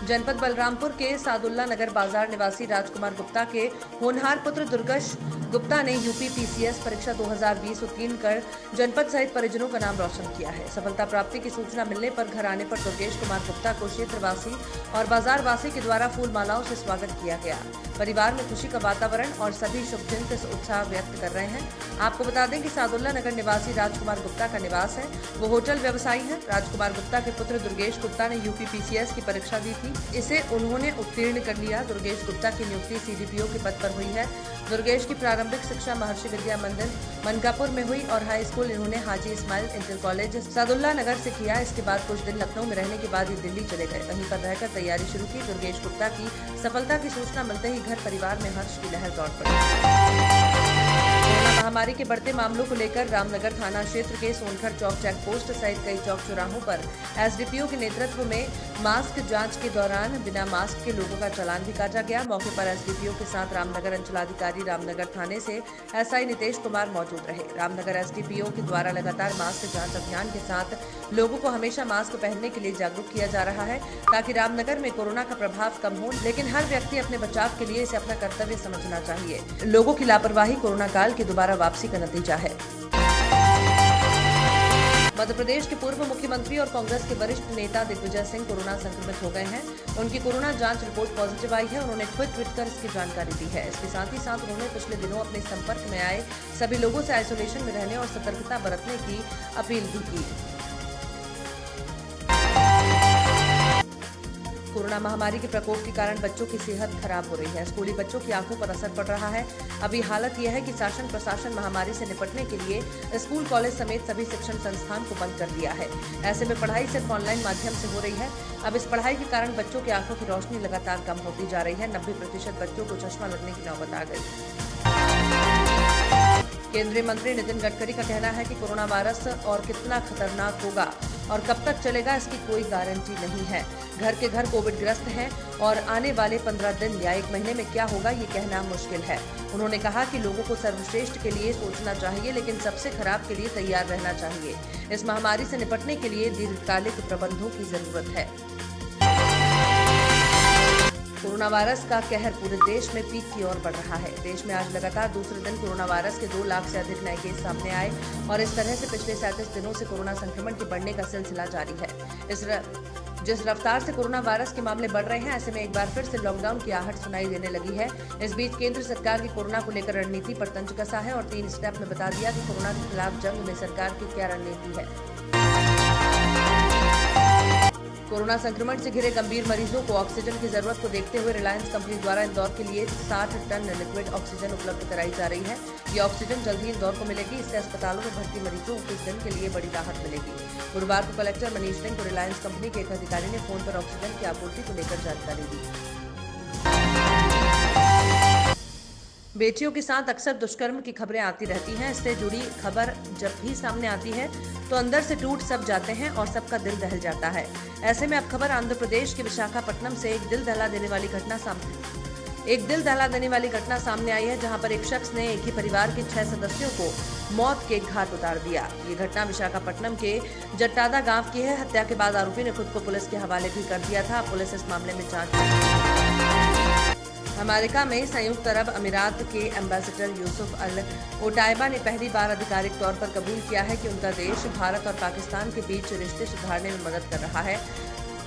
जनपद बलरामपुर के सादुल्ला नगर बाजार निवासी राजकुमार गुप्ता के होनहार पुत्र दुर्गेश गुप्ता ने यूपी पीसीएस परीक्षा 2020 उत्तीर्ण कर जनपद सहित परिजनों का नाम रोशन किया है। सफलता प्राप्ति की सूचना मिलने पर घर आने पर दुर्गेश कुमार गुप्ता को क्षेत्रवासी और बाजारवासी के द्वारा फूल मालाओं से स्वागत किया गया। परिवार में खुशी का वातावरण और सभी शुभचिंतक उत्साह व्यक्त कर रहे हैं। आपको बता दें कि सादुल्ला नगर निवासी राजकुमार गुप्ता का निवास है। वो होटल व्यवसायी है। राजकुमार गुप्ता के पुत्र दुर्गेश गुप्ता ने यूपी पीसीएस की परीक्षा दी थी। इसे उन्होंने उत्तीर्ण कर लिया। दुर्गेश गुप्ता की नियुक्ति सीडीपीओ के पद पर हुई है। दुर्गेश की प्रारंभिक शिक्षा महर्षि विद्या मंदिर मनकापुर में हुई और हाई स्कूल इन्होंने हाजी इस्माइल इंटर कॉलेज सादुल्ला नगर से किया। इसके बाद कुछ दिन लखनऊ में रहने के बाद ये दिल्ली चले गए। वहीं पर रहकर तैयारी शुरू की। दुर्गेश गुप्ता की सफलता की सूचना मिलते ही घर परिवार में हर्ष की लहर दौड़ पड़ी। कोरोना महामारी के बढ़ते मामलों को लेकर रामनगर थाना क्षेत्र के सोनखर चौक चेक पोस्ट सहित कई चौक चौराहों पर एसडीपीओ के नेतृत्व में मास्क जांच के दौरान बिना मास्क के लोगों का चालान भी काटा गया। मौके पर एसडीपीओ के साथ रामनगर अंचलाधिकारी रामनगर थाने से एसआई नितेश कुमार मौजूद रहे। रामनगर एसडीपीओ के द्वारा लगातार मास्क जांच अभियान के साथ लोगों को हमेशा मास्क पहनने के लिए जागरूक किया जा रहा है ताकि रामनगर में कोरोना का प्रभाव कम हो, लेकिन हर व्यक्ति अपने बचाव के लिए इसे अपना कर्तव्य समझना चाहिए। लोगों की लापरवाही कोरोना काल की दोबारा वापसी का नतीजा है। मध्य प्रदेश के पूर्व मुख्यमंत्री और कांग्रेस के वरिष्ठ नेता दिग्विजय सिंह कोरोना संक्रमित हो गए हैं। उनकी कोरोना जांच रिपोर्ट पॉजिटिव आई है। उन्होंने ट्वीट कर इसकी जानकारी दी है। इसके साथ ही उन्होंने पिछले दिनों अपने संपर्क में आए सभी लोगों से आइसोलेशन में रहने और सतर्कता बरतने की अपील भी की। कोरोना महामारी के प्रकोप के कारण बच्चों की सेहत खराब हो रही है। स्कूली बच्चों की आंखों पर असर पड़ रहा है। अभी हालत यह है कि शासन प्रशासन महामारी से निपटने के लिए स्कूल कॉलेज समेत सभी शिक्षण संस्थान को बंद कर दिया है। ऐसे में पढ़ाई सिर्फ ऑनलाइन माध्यम से हो रही है। अब इस पढ़ाई के कारण बच्चों की आंखों की रोशनी लगातार कम होती जा रही है। 90% बच्चों को चश्मा लगने की नौबत आ गई। केंद्रीय मंत्री नितिन गडकरी का कहना है कि कोरोना वायरस और कितना खतरनाक होगा और कब तक चलेगा इसकी कोई गारंटी नहीं है। घर के घर कोविड ग्रस्त हैं और आने वाले 15 दिन या 1 महीने में क्या होगा ये कहना मुश्किल है। उन्होंने कहा कि लोगों को सर्वश्रेष्ठ के लिए सोचना चाहिए, लेकिन सबसे खराब के लिए तैयार रहना चाहिए। इस महामारी से निपटने के लिए दीर्घकालिक प्रबंधों की जरूरत है। कोरोना वायरस का कहर पूरे देश में पीक की ओर बढ़ रहा है। देश में आज लगातार दूसरे दिन कोरोना वायरस के 2 लाख से अधिक नए केस सामने आए और इस तरह से पिछले 37 दिनों से कोरोना संक्रमण के बढ़ने का सिलसिला जारी है। जिस रफ्तार से कोरोना वायरस के मामले बढ़ रहे हैं, ऐसे में एक बार फिर से लॉकडाउन की आहट सुनाई देने लगी है। इस बीच केंद्र सरकार की कोरोना को लेकर रणनीति पर तंज कसा है और 3 स्टेप में बता दिया कि कोरोना के खिलाफ जंग में सरकार की क्या रणनीति है। कोरोना संक्रमण से घिरे गंभीर मरीजों को ऑक्सीजन की जरूरत को देखते हुए रिलायंस कंपनी द्वारा इंदौर के लिए 60 टन लिक्विड ऑक्सीजन उपलब्ध कराई जा रही है। ये ऑक्सीजन जल्द ही इंदौर को मिलेगी। इससे अस्पतालों में भर्ती मरीजों को कुछ दिन के लिए बड़ी राहत मिलेगी। गुरुवार को कलेक्टर मनीष सिंह को रिलायंस कंपनी के एक अधिकारी ने फोन पर ऑक्सीजन की आपूर्ति को लेकर जानकारी दी। बेटियों के साथ अक्सर दुष्कर्म की खबरें आती रहती हैं। इससे जुड़ी खबर जब भी सामने आती है तो अंदर से टूट सब जाते हैं और सबका दिल दहल जाता है। ऐसे में अब खबर आंध्र प्रदेश के विशाखापट्टनम से एक दिल दहला देने वाली घटना सामने आई है, जहां पर एक शख्स ने एक ही परिवार के 6 सदस्यों को मौत के घाट उतार दिया। ये घटना विशाखापट्टनम के जट्टादा गांव की है। हत्या के बाद आरोपी ने खुद को पुलिस के हवाले भी कर दिया था। पुलिस इस मामले में जांच। अमेरिका में संयुक्त अरब अमीरात के एम्बेसडर यूसुफ अल ओटाइबा ने पहली बार आधिकारिक तौर पर कबूल किया है कि उनका देश भारत और पाकिस्तान के बीच रिश्ते सुधारने में मदद कर रहा है।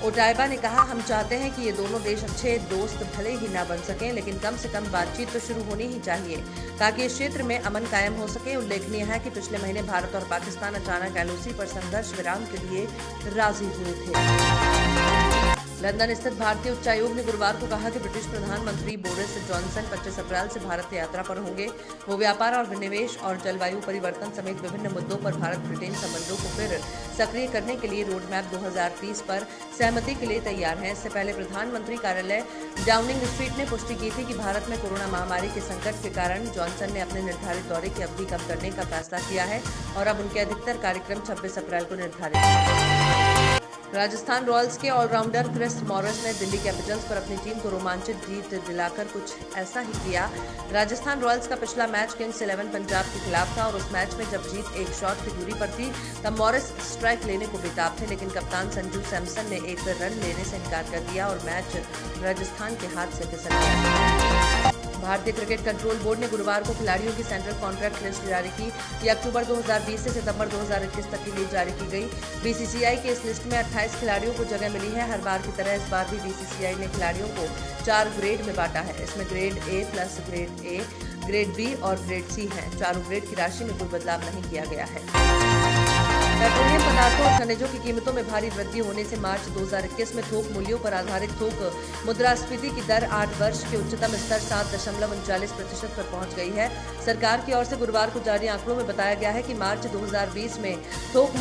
ओटाइबा ने कहा, हम चाहते हैं कि ये दोनों देश अच्छे दोस्त भले ही ना बन सकें, लेकिन कम से कम बातचीत तो शुरू होनी ही चाहिए ताकि इस क्षेत्र में अमन कायम हो सके। उल्लेखनीय है कि पिछले महीने भारत और पाकिस्तान अचानक एलओसी पर संघर्ष विराम के लिए राजी हुए थे। लंदन स्थित भारतीय उच्चायोग ने गुरुवार को कहा कि ब्रिटिश प्रधानमंत्री बोरिस जॉनसन 25 अप्रैल से भारत यात्रा पर होंगे। वो व्यापार और विनिवेश और जलवायु परिवर्तन समेत विभिन्न मुद्दों पर भारत ब्रिटेन संबंधों को फिर सक्रिय करने के लिए रोड मैप 2030 पर सहमति के लिए तैयार हैं। इससे पहले प्रधानमंत्री कार्यालय डाउनिंग स्ट्रीट ने पुष्टि की थी कि भारत में कोरोना महामारी के संकट के कारण जॉनसन ने अपने निर्धारित दौरे की अवधि कम करने का फैसला किया है और अब उनके अधिकतर कार्यक्रम 26 अप्रैल को निर्धारित हैं। राजस्थान रॉयल्स के ऑलराउंडर क्रिस मॉरिस ने दिल्ली कैपिटल्स पर अपनी टीम को रोमांचक जीत दिलाकर कुछ ऐसा ही किया। राजस्थान रॉयल्स का पिछला मैच किंग्स 11 पंजाब के खिलाफ था और उस मैच में जब जीत एक शॉट की दूरी पर थी तब मॉरिस स्ट्राइक लेने को बेताब थे, लेकिन कप्तान संजू सैमसन ने एक रन लेने से इनकार कर दिया और मैच राजस्थान के हाथ से फिसल गया। भारतीय क्रिकेट कंट्रोल बोर्ड ने गुरुवार को खिलाड़ियों की सेंट्रल कॉन्ट्रैक्ट लिस्ट जारी की। ये अक्टूबर 2020 से सितंबर 2021 तक के लिए जारी की गई। बीसीसीआई की इस लिस्ट में 28 खिलाड़ियों को जगह मिली है। हर बार की तरह इस बार भी बीसीसीआई ने खिलाड़ियों को 4 ग्रेड में बांटा है। इसमें grade A plus grade A, grade B और ग्रेड सी हैं। चारों ग्रेड की राशि में कोई बदलाव नहीं किया गया है। पेट्रोलियम पदार्थों और खनिजों की कीमतों में भारी वृद्धि होने से मार्च 2021 में थोक मूल्यों पर आधारित थोक मुद्रास्फीति की दर 8 वर्ष के उच्चतम स्तर 7.39% पर पहुंच गई है। सरकार की ओर से गुरुवार को जारी आंकड़ों में बताया गया है कि मार्च 2020 में थोक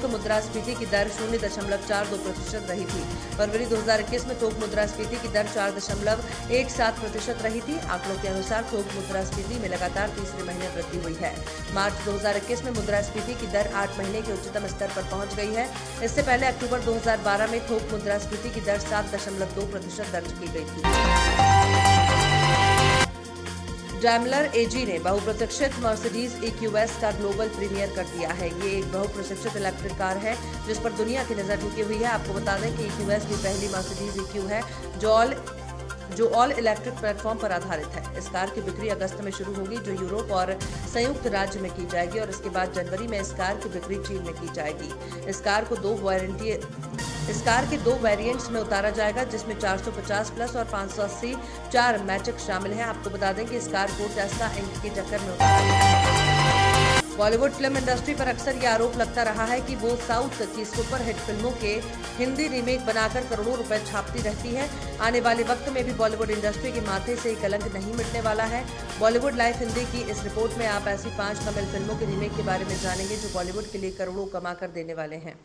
मुद्रास्फीति की दर 0.42% रही थी। फरवरी 2021 में थोक मुद्रास्फीति की दर 4.17% रही थी। आंकड़ों के अनुसार थोक मुद्रास्फीति में लगातार तीसरे महीने वृद्धि हुई है। मार्च 2021 में मुद्रास्फीति की दर 8 महीने के उच्चतम स्तर पर पहुंच गई है। इससे पहले अक्टूबर 2012 में थोक मुद्रास्फीति की दर 7.2% दर्ज की गई थी। डैमलर एजी ने बहुप्रतीक्षित मर्सिडीज EQS का ग्लोबल प्रीमियर कर दिया है। ये एक बहुप्रतीक्षित इलेक्ट्रिक कार है जिस पर दुनिया की नजर झुकी हुई है। आपको बता दें कि EQS भी पहली मर्सिडीज EQ है जो ऑल इलेक्ट्रिक प्लेटफॉर्म पर आधारित है। इस कार की बिक्री अगस्त में शुरू होगी, जो यूरोप और संयुक्त राज्य में की जाएगी और इसके बाद जनवरी में इस कार की बिक्री चीन में की जाएगी। इस कार के दो वेरिएंट्स में उतारा जाएगा, जिसमें 450 प्लस और 580 4 मैजिक शामिल हैं। आपको बता दें कि इस कार को टेस्ला इंक की टक्कर में उतारा गया। बॉलीवुड फिल्म इंडस्ट्री पर अक्सर ये आरोप लगता रहा है कि वो साउथ की सुपर हिट फिल्मों के हिंदी रीमेक बनाकर करोड़ों रुपए छापती रहती है। आने वाले वक्त में भी बॉलीवुड इंडस्ट्री के माथे से कलंक नहीं मिटने वाला है। बॉलीवुड लाइव हिंदी की इस रिपोर्ट में आप ऐसी 5 तमिल फिल्मों के रीमेक के बारे में जानेंगे जो बॉलीवुड के लिए करोड़ों कमा कर देने वाले हैं।